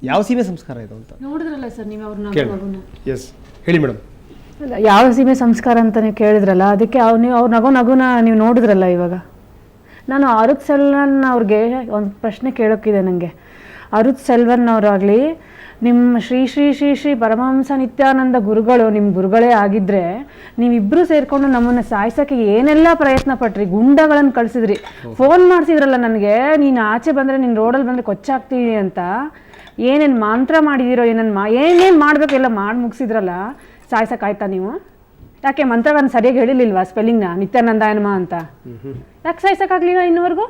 ಯಾವ ಸೀಮೆ ಸಂಸ್ಕಾರ ಇದು ಅಂತ ನೋಡಿದ್ರಲ್ಲ ಸರ್ ನೀವು ಅವ್ರನ್ನ. ಎಸ್ ಹೇಳಿ ಮೇಡಮ್. ಯಾವ ಸೀಮೆ ಸಂಸ್ಕಾರ ಅಂತ ನೀವು ಕೇಳಿದ್ರಲ್ಲ, ಅದಕ್ಕೆ ಅವ್ರ ನಗುನ ನೀವು ನೋಡಿದ್ರಲ್ಲ. ಇವಾಗ ನಾನು ಅರುತ್ ಸೆಲ್ವನ್ ಅವ್ರಿಗೆ ಒಂದು ಪ್ರಶ್ನೆ ಕೇಳೋಕ್ಕಿದೆ ನನಗೆ. ಅರುತ್ ಸೆಲ್ವನ್ ಅವರಾಗಲಿ, ನಿಮ್ಮ ಶ್ರೀ ಶ್ರೀ ಶ್ರೀ ಶ್ರೀ ಪರಮಹಂಸ ನಿತ್ಯಾನಂದ ಗುರುಗಳು ನಿಮ್ಮ ಗುರುಗಳೇ ಆಗಿದ್ದರೆ, ನೀವಿಬ್ಬರು ಸೇರಿಕೊಂಡು ನಮ್ಮನ್ನು ಸಾಯಿಸೋಕ್ಕೆ ಏನೆಲ್ಲ ಪ್ರಯತ್ನ ಪಟ್ರಿ, ಗುಂಡಗಳನ್ನು ಕಳಿಸಿದ್ರಿ, ಫೋನ್ ಮಾಡಿಸಿದ್ರಲ್ಲ ನನಗೆ, ನೀನು ಆಚೆ ಬಂದರೆ ನೀನು ರೋಡಲ್ಲಿ ಬಂದರೆ ಕೊಚ್ಚಾಗ್ತೀವಿ ಅಂತ. ಏನೇನು ಮಂತ್ರ ಮಾಡಿದಿರೋ, ಏನೇನು ಮಾಡಬೇಕು ಎಲ್ಲ ಮಾಡಿ ಮುಗಿಸಿದ್ರಲ್ಲ. ಸಾಯ್ಸೋಕ್ಕಾಯ್ತಾ ನೀವು? ಯಾಕೆ ಮಂತ್ರವನ್ನು ಸರಿಯಾಗಿ ಹೇಳಿರ್ಲಿಲ್ವಾ ಸ್ಪೆಲ್ಲಿಂಗ್ನ, ನಿತ್ಯಾನಂದಾಯನಮ ಅಂತ? ಯಾಕೆ ಸಾಯ್ಸೋಕ್ಕಾಗಲಿಲ್ಲ ಇನ್ನೂವರೆಗೂ?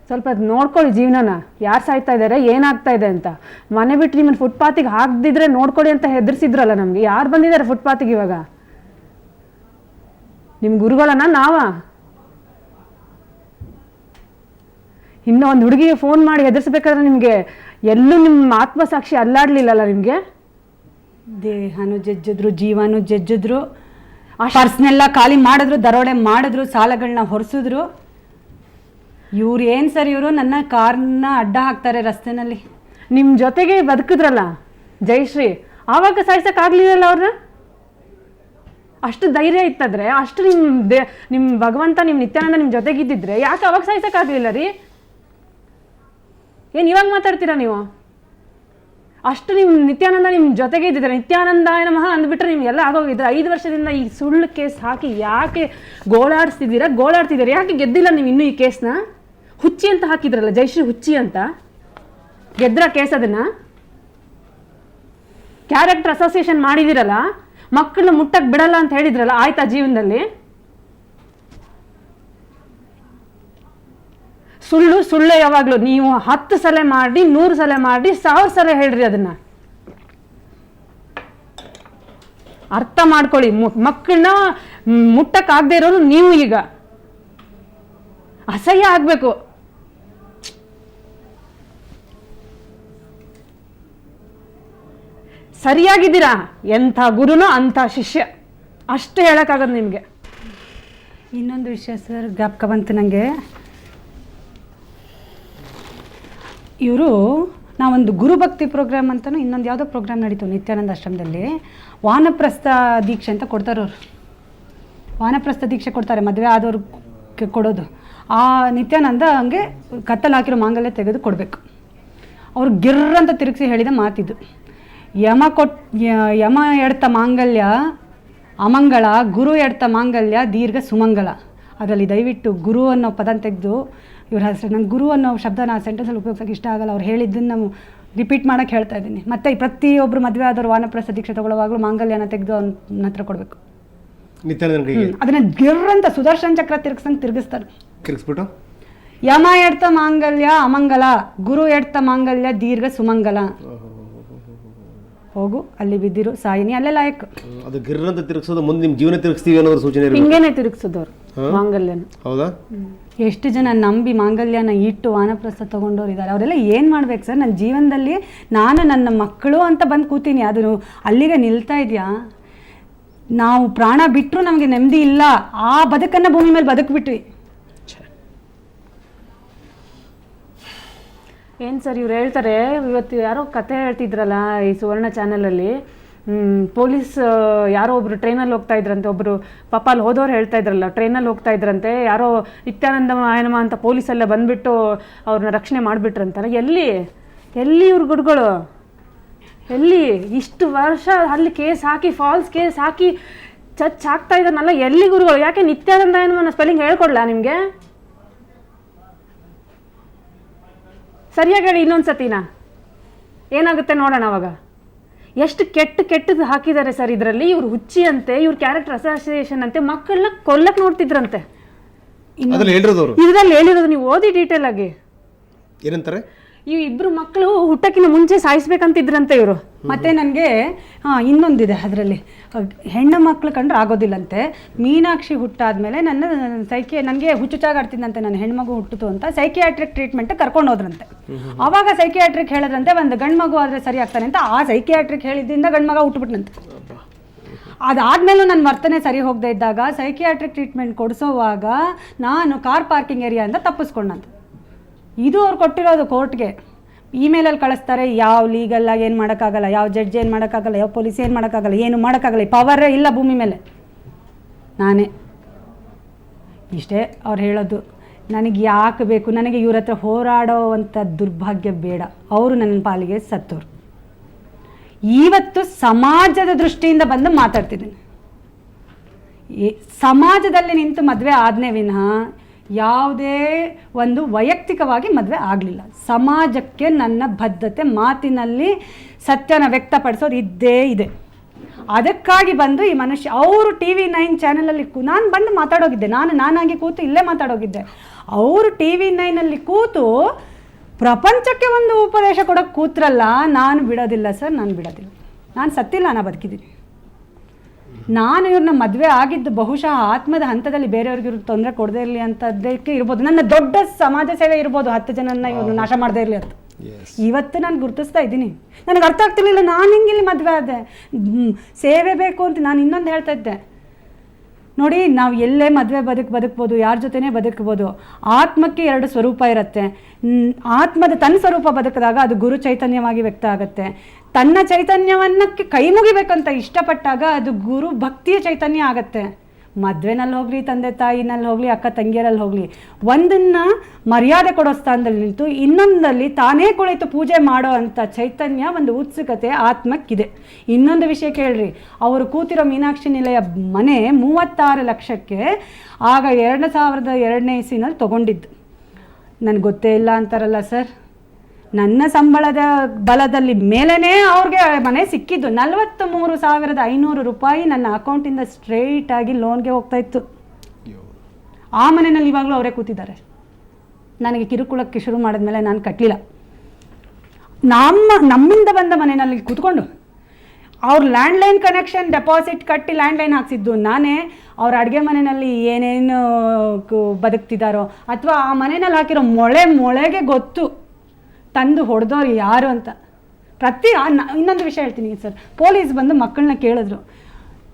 ಸ್ವಲ್ಪ ನೋಡ್ಕೊಳ್ಳಿ ಜೀವನನ, ಯಾರು ಸಾಯ್ತಾ ಇದ್ದಾರೆ, ಏನಾಗ್ತಾ ಇದೆ ಅಂತ. ಮನೆ ಬಿಟ್ಟು ನಿಮ್ಮನ್ನು ಫುಟ್ಪಾತಿಗೆ ಹಾಕ್ದಿದ್ರೆ ನೋಡ್ಕೊಳ್ಳಿ ಅಂತ ಹೆದರ್ಸಿದ್ರಲ್ಲ ನಮಗೆ. ಯಾರು ಬಂದಿದ್ದಾರೆ ಫುಟ್ಪಾತಿಗೆ ಇವಾಗ? ನಿಮ್ಮ ಗುರುಗಳನ್ನ ನಾವ? ಇನ್ನೂ ಒಂದು ಹುಡುಗಿಗೆ ಫೋನ್ ಮಾಡಿ ಹೆದರ್ಸ್ಬೇಕಾದ್ರೆ ನಿಮಗೆ ಎಲ್ಲೂ ನಿಮ್ಮ ಆತ್ಮಸಾಕ್ಷಿ ಅಲ್ಲಾಡ್ಲಿಲ್ಲಲ್ಲ ನಿಮಗೆ? ದೇಹನೂ ಜಜ್ಜಿದ್ರು, ಜೀವನೂ ಜಜ್ಜಿದ್ರು, ಪರ್ಸ್ನೆಲ್ಲ ಖಾಲಿ ಮಾಡಿದ್ರು, ದರೋಡೆ ಮಾಡಿದ್ರು, ಸಾಲಗಳನ್ನ ಹೊರಿಸಿದ್ರು. ಇವ್ರು ಏನು ಸರ್, ಇವರು ನನ್ನ ಕಾರ್ನ ಅಡ್ಡ ಹಾಕ್ತಾರೆ ರಸ್ತೆನಲ್ಲಿ. ನಿಮ್ಮ ಜೊತೆಗೆ ಬದುಕಿದ್ರಲ್ಲ ಜಯಶ್ರೀ, ಆವಾಗ ಸಾಯ್ಸೋಕ್ಕಾಗಲಿಲ್ಲಲ್ಲ ಅವ್ರನ್ನ? ಅಷ್ಟು ಧೈರ್ಯ ಇತ್ತಂದ್ರೆ, ಅಷ್ಟು ನಿಮ್ಮ ಭಗವಂತ, ನಿಮ್ಮ ನಿತ್ಯಾನಂದ ನಿಮ್ಮ ಜೊತೆಗಿದ್ದಿದ್ರೆ ಯಾಕೆ ಅವಾಗ ಸಾಯ್ಸೋಕ್ಕಾಗಲಿಲ್ಲ ರೀ? ಏನು ಇವಾಗ ಮಾತಾಡ್ತೀರಾ ನೀವು? ಅಷ್ಟು ನಿಮ್ಮ ನಿತ್ಯಾನಂದ ನಿಮ್ಮ ಜೊತೆಗೆ ಇದ್ದಿದ್ದಾರೆ, ನಿತ್ಯಾನಂದಾಯ ನಮಃ ಅಂದ್ಬಿಟ್ರೆ ನಿಮ್ಗೆಲ್ಲ ಆಗೋಗಿದ್ರೆ. 5 ವರ್ಷದಿಂದ ಈ ಸುಳ್ಳು ಕೇಸ್ ಹಾಕಿ ಯಾಕೆ ಗೋಳಾಡ್ತಿದ್ದೀರಾ? ಯಾಕೆ ಗೆದ್ದಿಲ್ಲ ನೀವು ಇನ್ನೂ ಈ ಕೇಸ್ನ? ಹುಚ್ಚಿ ಅಂತ ಹಾಕಿದ್ರಲ್ಲ, ಜಯಶ್ರೀ ಹುಚ್ಚಿ ಅಂತ. ಗೆದ್ರ ಕೇಸ್ ಅದನ್ನ? ಕ್ಯಾರೆಕ್ಟರ್ ಅಸೋಸಿಯೇಷನ್ ಮಾಡಿದಿರಲ್ಲ, ಮಕ್ಕಳನ್ನ ಮುಟ್ಟಕ್ಕೆ ಬಿಡಲ್ಲ ಅಂತ ಹೇಳಿದ್ರಲ್ಲ, ಆಯ್ತಾ ಜೀವನದಲ್ಲಿ? ಸುಳ್ಳು ಯಾವಾಗಲೂ ನೀವು 10 ಸಲ ಮಾಡಿ, 100 ಸಲ ಮಾಡಿ, 1000 ಸಲ ಹೇಳ್ರಿ ಅದನ್ನ. ಅರ್ಥ ಮಾಡ್ಕೊಳ್ಳಿ. ಮಕ್ಕಳನ್ನ ಮುಟ್ಟಕ್ಕಾಗದೇ ಇರೋರು ನೀವು. ಈಗ ಅಸಹ್ಯ ಆಗ್ಬೇಕು. ಸರಿಯಾಗಿದ್ದೀರಾ, ಎಂಥ ಗುರುನೋ ಅಂಥ ಶಿಷ್ಯ, ಅಷ್ಟೇ ಹೇಳಕ್ಕಾಗದು ನಿಮಗೆ. ಇನ್ನೊಂದು ವಿಷಯ ಸರ್ ಜ್ಞಾಪಕ ಬಂತು ನನಗೆ. ಇವರು ನಾವೊಂದು ಗುರುಭಕ್ತಿ ಪ್ರೋಗ್ರಾಮ್ ಅಂತಲೂ ಇನ್ನೊಂದು ಯಾವುದೋ ಪ್ರೋಗ್ರಾಮ್ ನಡೀತು ನಿತ್ಯಾನಂದ ಆಶ್ರಮದಲ್ಲಿ. ವಾನಪ್ರಸ್ಥ ದೀಕ್ಷೆ ಅಂತ ಕೊಡ್ತಾರೆ ಅವರು. ವಾನಪ್ರಸ್ಥ ದೀಕ್ಷೆ ಕೊಡ್ತಾರೆ ಮದುವೆ ಆದವ್ರಿಗೆ ಕೊಡೋದು. ಆ ನಿತ್ಯಾನಂದ ಹಂಗೆ ಕತ್ತಲು ಹಾಕಿರೋ ಮಾಂಗಲ್ಯ ತೆಗೆದು ಕೊಡಬೇಕು. ಅವ್ರು ಗಿರ್ರಂತ ತಿರುಗಿಸಿ ಹೇಳಿದ ಮಾತಿದ್ದು, ಯಮ ಎಡ್ತ ಮಾಂಗಲ್ಯ ಅಮಂಗಳ, ಗುರು ಎಡ್ತ ಮಾಂಗಲ್ಯ ದೀರ್ಘ ಸುಮಂಗಲ. ಅದರಲ್ಲಿ ದಯವಿಟ್ಟು ಗುರು ಅನ್ನೋ ಪದ ತೆಗೆದು ಇವ್ರ ಹೆಸರು, ನಂಗೆ ಗುರು ಅನ್ನೋ ಶಬ್ದನ ಸೆಂಟೆನ್ಸಲ್ಲಿ ಉಪಯೋಗಿಸೋಕೆ ಇಷ್ಟ ಆಗಲ್ಲ. ಅವ್ರು ಹೇಳಿದ್ದನ್ನು ನಾವು ರಿಪೀಟ್ ಮಾಡೋಕ್ಕೆ ಹೇಳ್ತಾ ಇದ್ದೀನಿ. ಮತ್ತು ಪ್ರತಿಯೊಬ್ಬರು ಮದುವೆ ಆದವರು ವಾನಪ್ರಸ್ಥ ದೀಕ್ಷೆ ತಗೊಳ್ಳುವಾಗಲೂ ಮಾಂಗಲ್ಯನ ತೆಗೆದು ಅವನ ಹತ್ರ ಕೊಡಬೇಕು. ಅದನ್ನ ಗಿರ್ರಂತ ಸುದರ್ಶನ್ ಚಕ್ರ ತಿರ್ಗಿಸ್ದಂಗೆ ತಿರುಗಿಸ್ಬಿಟ್ಟು ಯಮ ಎಡ್ತ ಮಾಂಗಲ್ಯ ಅಮಂಗಲ, ಗುರು ಎಡ್ತ ಮಾಂಗಲ್ಯ ದೀರ್ಘ ಸುಮಂಗಲ. ಹೋಗು ಅಲ್ಲಿ ಬಿದ್ದಿರು ಸಾಯಿನಿ ಅಲ್ಲೇ ಲಾಯಕ್. ಅದು ಗಿರ್ರಂತ ತಿರುಗಿಸೋದು ಮುಂದೆ ನಿಮ್ಮ ಜೀವನ ತಿರುಗಿಸ್ತೀವಿ ಅನ್ನೋದ್ರ ಸೂಚನೆ. ಹಿಂಗೇನೆ ತಿರುಗಿಸೋದವ್ರು ಮಾಂಗಲ್ಯನ. ಹೌದಾ? ಎಷ್ಟು ಜನ ನಂಬಿ ಮಾಂಗಲ್ಯನ ಇಟ್ಟು ವಾನಪ್ರಸ್ಥ ತೊಗೊಂಡವ್ರು ಇದ್ದಾರೆ. ಅವರೆಲ್ಲ ಏನು ಮಾಡ್ಬೇಕು ಸರ್? ನನ್ನ ಜೀವನದಲ್ಲಿ ನಾನು ನನ್ನ ಮಕ್ಕಳು ಅಂತ ಬಂದು ಕೂತೀನಿ, ಅದು ಅಲ್ಲಿಗೆ ನಿಲ್ತಾ ಇದೆಯಾ? ನಾವು ಪ್ರಾಣ ಬಿಟ್ಟರು ನಮಗೆ ನೆಮ್ಮದಿ ಇಲ್ಲ. ಆ ಬದುಕನ್ನು ಭೂಮಿ ಮೇಲೆ ಬದುಕ್ಬಿಟ್ವಿ. ಏನು ಸರ್ ಇವ್ರು ಹೇಳ್ತಾರೆ, ಇವತ್ತು ಯಾರೋ ಕತೆ ಹೇಳ್ತಿದ್ರಲ್ಲ ಈ ಸುವರ್ಣ ಚಾನಲಲ್ಲಿ, ಪೊಲೀಸ್ ಯಾರೋ ಒಬ್ರು ಟ್ರೈನಲ್ಲಿ ಹೋಗ್ತಾ ಇದ್ರಂತೆ, ಒಬ್ಬರು ಪಾಪ ಅಲ್ಲಿ ಹೋದವ್ರು ಹೇಳ್ತಾ ಇದ್ರಲ್ಲ, ಟ್ರೈನಲ್ಲಿ ಹೋಗ್ತಾ ಇದ್ರಂತೆ, ಯಾರೋ ನಿತ್ಯಾನಂದ ಆಯನಮ ಅಂತ ಪೊಲೀಸೆಲ್ಲ ಬಂದುಬಿಟ್ಟು ಅವ್ರನ್ನ ರಕ್ಷಣೆ ಮಾಡಿಬಿಟ್ರಂತಾನೆ. ಎಲ್ಲಿ ಇವ್ರ ಗುರುಗಳು? ಎಲ್ಲಿ ಇಷ್ಟು ವರ್ಷ ಅಲ್ಲಿ ಕೇಸ್ ಹಾಕಿ, ಫಾಲ್ಸ್ ಕೇಸ್ ಹಾಕಿ ಹಾಕ್ತಾ ಇದ್ದಾರಲ್ಲ, ಎಲ್ಲಿ ಗುರುಗಳು? ಯಾಕೆ ನಿತ್ಯಾನಂದ ಆಯನಮನ ಸ್ಪೆಲ್ಲಿಂಗ್ ಹೇಳ್ಕೊಡ್ಲಾ ನಿಮಗೆ? ಸರಿಯಾಗಿ ಹೇಳಿ ಇನ್ನೊಂದು ಸತಿನಾ, ಏನಾಗುತ್ತೆ ನೋಡೋಣ ಅವಾಗ. ಎಷ್ಟು ಕೆಟ್ಟದ್ದು ಹಾಕಿದ್ದಾರೆ ಸರ್ ಇದರಲ್ಲಿ. ಇವ್ರು ಹುಚ್ಚಿ ಅಂತೆ, ಇವ್ರ ಕ್ಯಾರೆಕ್ಟರ್ ಅಸೋಸಿಯೇಷನ್ ಅಂತೆ, ಮಕ್ಕಳನ್ನ ಕೊಲ್ಲಕ್ಕೆ ನೋಡ್ತಿದ್ರಂತೆ. ಇದ್ರಲ್ಲಿ ಹೇಳಿರೋದು ನೀವು ಓದಿ ಡೀಟೇಲ್ ಆಗಿ. ಏನಂತಾರೆ? ಈ ಇಬ್ರು ಮಕ್ಕಳು ಹುಟ್ಟಕ್ಕಿಂತ ಮುಂಚೆ ಸಾಯಿಸ್ಬೇಕಂತಿದ್ರಂತೆ ಇವರು. ಮತ್ತು ನನಗೆ ಇನ್ನೊಂದಿದೆ ಅದರಲ್ಲಿ, ಹೆಣ್ಣು ಮಕ್ಕಳು ಕಂಡ್ರೆ ಆಗೋದಿಲ್ಲಂತೆ. ಮೀನಾಕ್ಷಿ ಹುಟ್ಟಾದ್ಮೇಲೆ ನನಗೆ ಹುಚ್ಚುಚ್ಚಾಗಾಡ್ತಿದ್ದಂತೆ, ನನ್ನ ಹೆಣ್ಮಗು ಹುಟ್ಟಿತು ಅಂತ ಸೈಕಿಯಾಟ್ರಿಕ್ ಟ್ರೀಟ್ಮೆಂಟ್ ಕರ್ಕೊಂಡು ಹೋದ್ರಂತೆ. ಆವಾಗ ಸೈಕಿಯಾಟ್ರಿಕ್ ಹೇಳಿದ್ರಂತೆ ಒಂದು ಗಂಡು ಮಗು ಆದರೆ ಸರಿ ಆಗ್ತಾನೆ ಅಂತ. ಆ ಸೈಕಿಯಾಟ್ರಿಕ್ ಹೇಳಿದ್ದಿಂದ ಗಂಡು ಮಗ ಹುಟ್ಟುಬಿಟ್ನಂತೆ. ಅದಾದಮೇಲೂ ನನ್ನ ವರ್ತನೆ ಸರಿ ಹೋಗದೆ ಇದ್ದಾಗ ಸೈಕಿಯಾಟ್ರಿಕ್ ಟ್ರೀಟ್ಮೆಂಟ್ ಕೊಡಿಸೋವಾಗ ನಾನು ಕಾರ್ ಪಾರ್ಕಿಂಗ್ ಏರಿಯಾ ಅಂತ ತಪ್ಪಿಸ್ಕೊಂಡಂತೆ. ಇದು ಅವ್ರು ಕೊಟ್ಟಿರೋದು ಕೋರ್ಟ್ಗೆ. ಇಮೇಲಲ್ಲಿ ಕಳಿಸ್ತಾರೆ. ಯಾವ ಲೀಗಲ್ಲಾಗಿ ಏನು ಮಾಡೋಕ್ಕಾಗಲ್ಲ, ಯಾವ ಜಡ್ಜ್ ಏನು ಮಾಡೋಕ್ಕಾಗಲ್ಲ, ಯಾವ ಪೊಲೀಸ್ ಏನು ಮಾಡೋಕ್ಕಾಗಲ್ಲ, ಏನು ಮಾಡೋಕ್ಕಾಗಲ್ಲ. ಪವರೇ ಇಲ್ಲ ಭೂಮಿ ಮೇಲೆ. ನಾನೇ ಇಷ್ಟೇ ಅವ್ರು ಹೇಳೋದು. ನನಗೆ ಯಾಕೆ ಬೇಕು, ನನಗೆ ಇವ್ರ ಹತ್ರ ಹೋರಾಡೋ ಅಂಥ ದುರ್ಭಾಗ್ಯ ಬೇಡ. ಅವರು ನನ್ನ ಪಾಲಿಗೆ ಸತ್ತೋರು. ಇವತ್ತು ಸಮಾಜದ ದೃಷ್ಟಿಯಿಂದ ಬಂದು ಮಾತಾಡ್ತಿದ್ದೀನಿ. ಸಮಾಜದಲ್ಲಿ ನಿಂತು ಮದುವೆ ಆದನೇ ವಿನಃ ಯಾವುದೇ ಒಂದು ವೈಯಕ್ತಿಕವಾಗಿ ಮದುವೆ ಆಗಲಿಲ್ಲ. ಸಮಾಜಕ್ಕೆ ನನ್ನ ಬದ್ಧತೆ, ಮಾತಿನಲ್ಲಿ ಸತ್ಯನ ವ್ಯಕ್ತಪಡಿಸೋದು ಇದ್ದೇ ಇದೆ. ಅದಕ್ಕಾಗಿ ಬಂದು ಈ ಮನುಷ್ಯ ಅವರು TV9 ಚಾನಲಲ್ಲಿ ನಾನು ಬಂದು ಮಾತಾಡೋಗಿದ್ದೆ. ನಾನಾಗಿ ಕೂತು ಇಲ್ಲೇ ಮಾತಾಡೋಗಿದ್ದೆ. ಅವರು TV9ಅಲ್ಲಿ ಕೂತು ಪ್ರಪಂಚಕ್ಕೆ ಒಂದು ಉಪದೇಶ ಕೊಡೋಕ್ಕೆ ಕೂತ್ರಲ್ಲ. ನಾನು ಬಿಡೋದಿಲ್ಲ ಸರ್, ನಾನು ಬಿಡೋದಿಲ್ಲ. ನಾನು ಸತ್ತಿಲ್ಲ, ನಾನು ಬದುಕಿದ್ದೀನಿ. ನಾನು ಇವ್ರನ್ನ ಮದುವೆ ಆಗಿದ್ದು ಬಹುಶಃ ಆತ್ಮದ ಹಂತದಲ್ಲಿ ಬೇರೆಯವ್ರಿಗೆ ಇವ್ರಿಗೆ ತೊಂದರೆ ಕೊಡದೇ ಇರಲಿ ಅಂತದ್ದಕ್ಕೆ ಇರ್ಬೋದು. ನನ್ನ ದೊಡ್ಡ ಸಮಾಜ ಸೇವೆ ಇರ್ಬೋದು, 10 ಜನನ್ನ ಇವ್ರನ್ನ ನಾಶ ಮಾಡದೇ ಇರಲಿ ಅಂತ. ಇವತ್ತು ನಾನು ಗುರುತಿಸ್ತಾ ಇದ್ದೀನಿ. ನನಗೆ ಅರ್ಥ ಆಗ್ತಿರ್ಲಿಲ್ಲ, ನಾನು ಹಿಂಗಿಲ್ಲಿ ಮದುವೆ ಆದೆ, ಸೇವೆ ಬೇಕು ಅಂತ. ನಾನು ಇನ್ನೊಂದು ಹೇಳ್ತಾ ಇದ್ದೆ ನೋಡಿ, ನಾವು ಎಲ್ಲೇ ಮದುವೆ ಬದುಕ್ಬೋದು, ಯಾರ ಜೊತೆನೇ ಬದುಕ್ಬೋದು. ಆತ್ಮಕ್ಕೆ 2 ಸ್ವರೂಪ ಇರುತ್ತೆ. ಆತ್ಮದ ತನ್ನ ಸ್ವರೂಪ ಬದುಕಿದಾಗ ಅದು ಗುರು ಚೈತನ್ಯವಾಗಿ ವ್ಯಕ್ತ ಆಗುತ್ತೆ. ತನ್ನ ಚೈತನ್ಯವನ್ನಕ್ಕೆ ಕೈ ಮುಗಿಬೇಕಂತ ಇಷ್ಟಪಟ್ಟಾಗ ಅದು ಗುರು ಭಕ್ತಿಯ ಚೈತನ್ಯ ಆಗುತ್ತೆ. ಮದುವೆನಲ್ಲಿ ಹೋಗಲಿ, ತಂದೆ ತಾಯಿನಲ್ಲಿ ಹೋಗಲಿ, ಅಕ್ಕ ತಂಗಿಯರಲ್ಲಿ ಹೋಗಲಿ, ಒಂದನ್ನು ಮರ್ಯಾದೆ ಕೊಡೋ ಸ್ಥಾನದಲ್ಲಿ ನಿಂತು ಇನ್ನೊಂದಲ್ಲಿ ತಾನೇ ಕುಳಿತು ಪೂಜೆ ಮಾಡೋ ಅಂಥ ಚೈತನ್ಯ, ಒಂದು ಉತ್ಸುಕತೆ ಆತ್ಮಕ್ಕಿದೆ. ಇನ್ನೊಂದು ವಿಷಯ ಕೇಳ್ರಿ, ಅವರು ಕೂತಿರೋ ಮೀನಾಕ್ಷಿ ನಿಲಯ ಮನೆ 36 ಲಕ್ಷಕ್ಕೆ ಆಗ 2002ನೇ ಇಸ್ವಿನಲ್ಲಿ ತೊಗೊಂಡಿದ್ದು. ನನಗೆ ಗೊತ್ತೇ ಇಲ್ಲ ಅಂತಾರಲ್ಲ ಸರ್. ನನ್ನ ಸಂಬಳದ ಬಲದಲ್ಲಿ ಮೇಲೇ ಅವ್ರಿಗೆ ಮನೆ ಸಿಕ್ಕಿದ್ದು. 43,500 ರೂಪಾಯಿ ನನ್ನ ಅಕೌಂಟಿಂದ ಸ್ಟ್ರೈಟಾಗಿ ಲೋನ್ಗೆ ಹೋಗ್ತಾಯಿತ್ತು. ಆ ಮನೆಯಲ್ಲಿ ಇವಾಗಲೂ ಅವರೇ ಕೂತಿದ್ದಾರೆ. ನನಗೆ ಕಿರುಕುಳಕ್ಕೆ ಶುರು ಮಾಡಿದ್ಮೇಲೆ ನಾನು ಕಟ್ಟಲಿಲ್ಲ. ನಮ್ಮಿಂದ ಬಂದ ಮನೆಯಲ್ಲಿ ಕೂತ್ಕೊಂಡು ಅವ್ರ ಲ್ಯಾಂಡ್ಲೈನ್ ಕನೆಕ್ಷನ್ ಡೆಪಾಸಿಟ್ ಕಟ್ಟಿ ಲ್ಯಾಂಡ್ಲೈನ್ ಹಾಕ್ಸಿದ್ದು ನಾನೇ. ಅವ್ರ ಅಡುಗೆ ಮನೆಯಲ್ಲಿ ಏನೇನು ಬದುಕ್ತಿದ್ದಾರೋ ಅಥವಾ ಆ ಮನೆಯಲ್ಲಿ ಹಾಕಿರೋ ಮೊಳೆಗೆ ಗೊತ್ತು ತಂದು ಹೊಡೆದವ್ರು ಯಾರು ಅಂತ. ಇನ್ನೊಂದು ವಿಷಯ ಹೇಳ್ತೀನಿ ಸರ್. ಪೊಲೀಸ್ ಬಂದು ಮಕ್ಕಳನ್ನ ಕೇಳಿದ್ರು,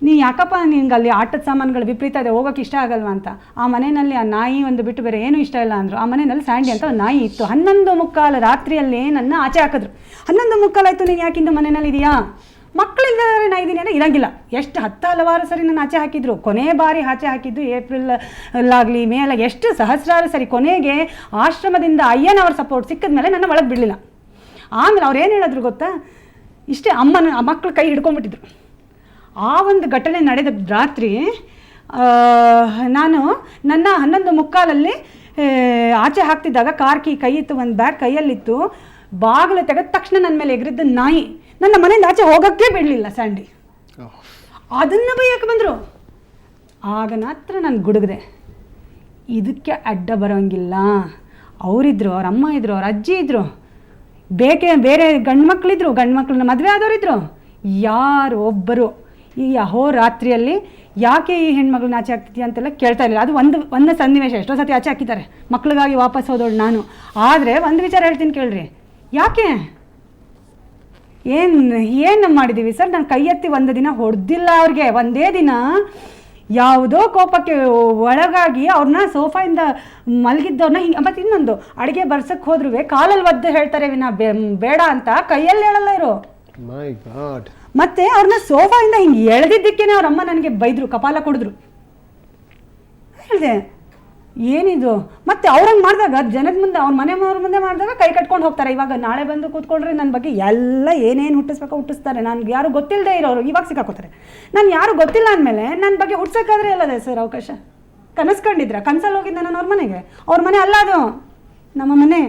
ನೀ ಯಾಕಪ್ಪ ನಿನ್ಗೆ ಅಲ್ಲಿ ಆಟದ ಸಾಮಾನುಗಳು ವಿಪರೀತ ಇದೆ, ಹೋಗೋಕೆ ಇಷ್ಟ ಆಗಲ್ವಾ ಅಂತ. ಆ ಮನೆಯಲ್ಲಿ ಆ ನಾಯಿ ಒಂದು ಬಿಟ್ಟು ಬೇರೆ ಏನೂ ಇಷ್ಟ ಇಲ್ಲ ಅಂದರು. ಆ ಮನೆಯಲ್ಲಿ ಸ್ಯಾಂಡಿ ಅಂತ ಒಂದು ನಾಯಿ ಇತ್ತು. 11:15 ರಾತ್ರಿಯಲ್ಲಿ ನನ್ನ ಆಚೆ ಹಾಕಿದ್ರು. 11:15 ಆಯಿತು, ನೀನು ಯಾಕಿಂದು ಮನೆಯಲ್ಲಿ ಇದೆಯಾ? ಮಕ್ಕಳಿದ್ದಾರೆ, ನಾ ಇದ್ದೀನಿ ಅಂದರೆ ಇರೋಂಗಿಲ್ಲ. ಎಷ್ಟು ಹಲವಾರು ಸರಿ ನಾನು ಆಚೆ ಹಾಕಿದ್ರು. ಕೊನೆ ಬಾರಿ ಆಚೆ ಹಾಕಿದ್ದು ಏಪ್ರಿಲ್ಲಾಗಲಿ ಮೇ ಅಲ್ಲ, ಎಷ್ಟು ಸಹಸ್ರಾರು ಸರಿ. ಕೊನೆಗೆ ಆಶ್ರಮದಿಂದ ಅಯ್ಯನವ್ರ ಸಪೋರ್ಟ್ ಸಿಕ್ಕಿದ ಮೇಲೆ ನನ್ನ ಒಳಗೆ ಬಿಡಲಿಲ್ಲ. ಆಮೇಲೆ ಅವ್ರು ಏನು ಹೇಳಿದ್ರು ಗೊತ್ತಾ, ಇಷ್ಟೇ ಆ ಮಕ್ಕಳು ಕೈ ಹಿಡ್ಕೊಂಡ್ಬಿಟ್ಟಿದ್ರು. ಆ ಒಂದು ಘಟನೆ ನಡೆದ ರಾತ್ರಿ ನಾನು ನನ್ನ 11:15 ಆಚೆ ಹಾಕ್ತಿದ್ದಾಗ ಕಾರ್ ಕೈ ಇತ್ತು, ಒಂದು ಬ್ಯಾಗ್ ಕೈಯಲ್ಲಿತ್ತು. ಬಾಗಿಲು ತೆಗೆದ ತಕ್ಷಣ ನನ್ನ ಮೇಲೆ ಎಗರಿದ್ದ ನಾಯಿ ನನ್ನ ಮನೆಯಿಂದ ಆಚೆ ಹೋಗೋಕ್ಕೆ ಬಿಡಲಿಲ್ಲ ಸ್ಯಾಂಡಿ. ಅದನ್ನು ಬೈಯಕ್ಕೆ ಬಂದರು. ಆಗ ಮಾತ್ರ ನಾನು ಗುಡುಗಿದೆ. ಇದಕ್ಕೆ ಅಡ್ಡ ಬರೋಂಗಿಲ್ಲ. ಅವರಿದ್ದರು, ಅವ್ರ ಅಮ್ಮ ಇದ್ದರು, ಅವ್ರ ಅಜ್ಜಿ ಇದ್ದರು, ಬೇರೆ ಗಂಡು ಮಕ್ಕಳಿದ್ರು, ಗಂಡು ಮಕ್ಕಳನ್ನ ಮದುವೆ ಆದವರಿದ್ದರು. ಯಾರು ಒಬ್ಬರು ಈ ಅಹೋರಾತ್ರಿಯಲ್ಲಿ ಯಾಕೆ ಈ ಹೆಣ್ಮಗಳನ್ನ ಆಚೆ ಹಾಕ್ತಿದ್ಯಾ ಅಂತೆಲ್ಲ ಕೇಳ್ತಾ ಇರಲಿಲ್ಲ. ಅದು ಒಂದು ಸನ್ನಿವೇಶ. ಎಷ್ಟೋ ಸತಿ ಆಚೆ ಹಾಕಿದ್ದಾರೆ, ಮಕ್ಕಳಿಗಾಗಿ ವಾಪಸ್ ಹೋದವಳು ನಾನು. ಆದರೆ ಒಂದು ವಿಚಾರ ಹೇಳ್ತೀನಿ ಕೇಳ್ರಿ, ಯಾಕೆ ಏನು ಮಾಡಿದ್ದೀವಿ ಸರ್? ನಾನು ಕೈ ಎತ್ತಿ ಒಂದು ದಿನ ಹೊಡೆದಿಲ್ಲ ಅವ್ರಿಗೆ. ಒಂದೇ ದಿನ ಯಾವುದೋ ಕೋಪಕ್ಕೆ ಒಳಗಾಗಿ ಅವ್ರನ್ನ ಸೋಫಾಯಿಂದ ಮಲಗಿದ್ದವ್ರನ್ನ ಹಿಂಗೆ. ಮತ್ತು ಇನ್ನೊಂದು, ಅಡುಗೆ ಬರ್ಸಕ್ಕೆ ಹೋದ್ರೂ ಕಾಲಲ್ಲಿ ಒದ್ದು ಹೇಳ್ತಾರೆ ವಿನ ಬೇಡ ಅಂತ, ಕೈಯಲ್ಲಿ ಹೇಳಲ್ಲ ಇರೋ. ಮತ್ತು ಅವ್ರನ್ನ ಸೋಫಾಯಿಂದ ಹಿಂಗೆ ಎಳೆದಿದ್ದಕ್ಕೇ ಅವ್ರಮ್ಮ ನನಗೆ ಬೈದರು, ಕಪಾಲ ಕೊಡಿದ್ರು. ಹೇಳಿದೆ ಏನಿದು? ಮತ್ತು ಅವ್ರಂಗೆ ಮಾಡಿದಾಗ ಜನದ ಮುಂದೆ, ಅವ್ರ ಮನೆಯವ್ರ ಮುಂದೆ ಮಾಡಿದಾಗ ಕೈ ಕಟ್ಕೊಂಡು ಹೋಗ್ತಾರೆ. ಇವಾಗ ನಾಳೆ ಬಂದು ಕೂತ್ಕೊಂಡ್ರೆ ನನ್ನ ಬಗ್ಗೆ ಎಲ್ಲ ಏನೇನು ಹುಟ್ಟಿಸ್ತಾರೆ. ನನಗೆ ಯಾರು ಗೊತ್ತಿಲ್ಲದೆ ಇರೋರು ಇವಾಗ ಸಿಕ್ಕಾಕೋತಾರೆ. ನಾನು ಯಾರು ಗೊತ್ತಿಲ್ಲ ಅಂದಮೇಲೆ ನನ್ನ ಬಗ್ಗೆ ಹುಟ್ಸೋಕ್ಕಾದ್ರೆ ಎಲ್ಲದೆ ಸರ್ ಅವಕಾಶ. ಕನಸ್ಕೊಂಡಿದ್ರ? ಕನಸಲ್ಲಿ ಹೋಗಿದ್ದೆ ನಾನು ಅವ್ರ ಮನೆಗೆ. ಅವ್ರ ಮನೆ ಅಲ್ಲ, ಅದು ನಮ್ಮ ಮನೆ.